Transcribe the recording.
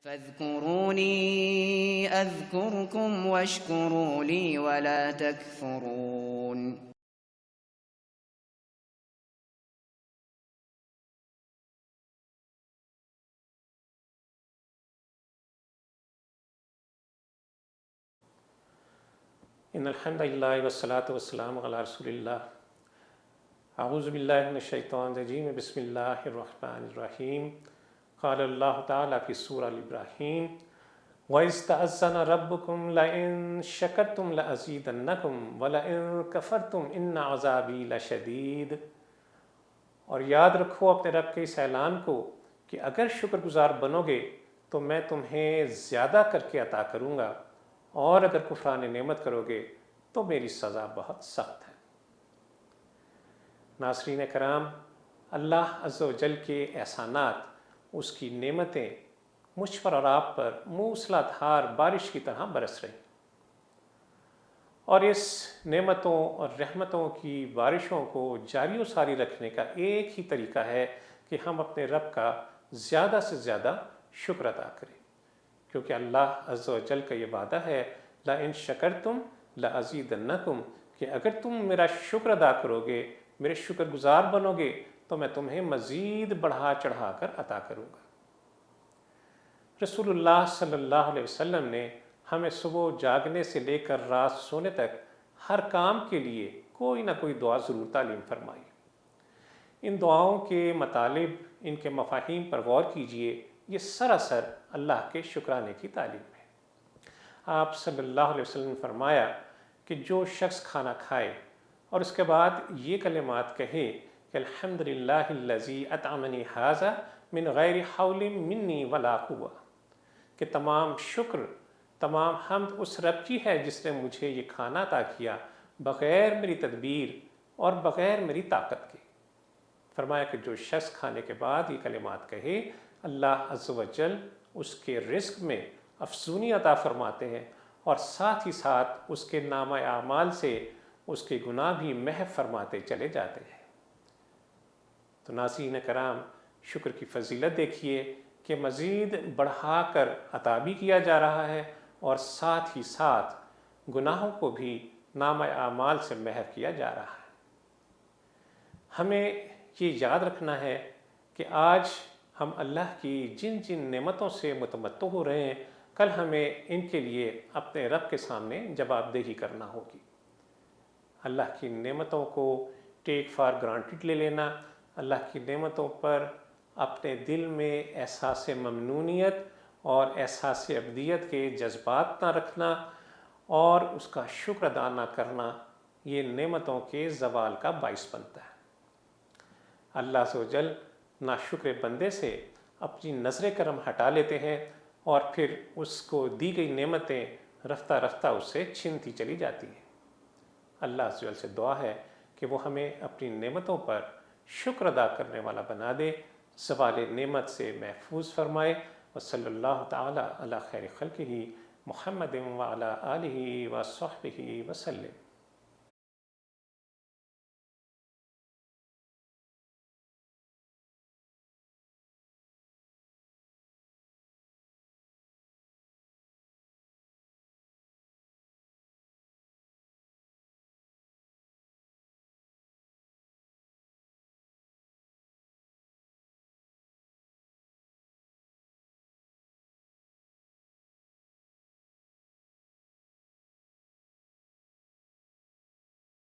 فاذكروني أذكركم واشكروا لي ولا تكفرون. ان الحمد للہ والصلاۃ والسلام علی رسول اللہ. اعوذ باللہ من الشیطان الرجیم. بسم اللہ الرحمن الرحیم. قال اللہ تعالیٰ فی سورہ ابراہیم وَإِذْ تَأَذَّنَ رَبُّكُمْ لَئِن شَكَرْتُمْ لَأَزِيدَنَّكُمْ وَلَئِن كَفَرْتُمْ إِنَّ عَذَابِي لَشَدِيدٌ. اور یاد رکھو اپنے رب کے اس اعلان کو کہ اگر شکر گزار بنو گے تو میں تمہیں زیادہ کر کے عطا کروں گا، اور اگر کفران نعمت کرو گے تو میری سزا بہت سخت ہے. ناظرین کرام، اللہ عز و جل کے احسانات، اس کی نعمتیں مجھ پر اور آپ پر موسلا دھار بارش کی طرح برس رہی، اور اس نعمتوں اور رحمتوں کی بارشوں کو جاری و ساری رکھنے کا ایک ہی طریقہ ہے کہ ہم اپنے رب کا زیادہ سے زیادہ شکر ادا کریں، کیونکہ اللہ عز و جل کا یہ وعدہ ہے لَإِن شَكَرْتُمْ لَأَزِيدَنَّكُمْ کہ اگر تم میرا شکر ادا کرو گے، میرے شکر گزار بنو گے تو میں تمہیں مزید بڑھا چڑھا کر عطا کروں گا. رسول اللہ صلی اللہ علیہ وسلم نے ہمیں صبح جاگنے سے لے کر رات سونے تک ہر کام کے لیے کوئی نہ کوئی دعا ضرور تعلیم فرمائی. ان دعاؤں کے مطالب، ان کے مفاہیم پر غور کیجئے. یہ سراسر اللہ کے شکرانے کی تعلیم ہے. آپ صلی اللہ علیہ وسلم نے فرمایا کہ جو شخص کھانا کھائے اور اس کے بعد یہ کلمات کہے کہ الحمدللہ الذی اطعمنی ھذا من غیر حول منی ولا قوہ، کہ تمام شکر، تمام حمد اس رب کی ہے جس نے مجھے یہ کھانا عطا کیا بغیر میری تدبیر اور بغیر میری طاقت کے. فرمایا کہ جو شخص کھانے کے بعد یہ کلمات کہے، اللہ عز و جل اس کے رزق میں افزونی عطا فرماتے ہیں، اور ساتھ ہی ساتھ اس کے نامہ اعمال سے اس کے گناہ بھی محو فرماتے چلے جاتے ہیں. تو ناظرین کرام، شکر کی فضیلت دیکھیے کہ مزید بڑھا کر عطا بھی کیا جا رہا ہے، اور ساتھ ہی ساتھ گناہوں کو بھی نامہ اعمال سے محو کیا جا رہا ہے. ہمیں یہ یاد رکھنا ہے کہ آج ہم اللہ کی جن جن نعمتوں سے متمتع ہو رہے ہیں، کل ہمیں ان کے لیے اپنے رب کے سامنے جواب دہی کرنا ہوگی. اللہ کی نعمتوں کو ٹیک فار گرانٹڈ لے لینا، اللہ کی نعمتوں پر اپنے دل میں احساس ممنونیت اور احساس ابدیت کے جذبات نہ رکھنا اور اس کا شکر ادا نہ کرنا، یہ نعمتوں کے زوال کا باعث بنتا ہے. اللہ عز و جل ناشکر بندے سے اپنی نظر کرم ہٹا لیتے ہیں، اور پھر اس کو دی گئی نعمتیں رفتہ رفتہ اس سے چھنتی چلی جاتی ہیں. اللہ عز و جل سے دعا ہے کہ وہ ہمیں اپنی نعمتوں پر شکر ادا کرنے والا بنا دے، زوال نعمت سے محفوظ فرمائے. وصلی اللہ تعالی علی خیر خلقہ محمد وعلی آلہ وصحبہ وسلم.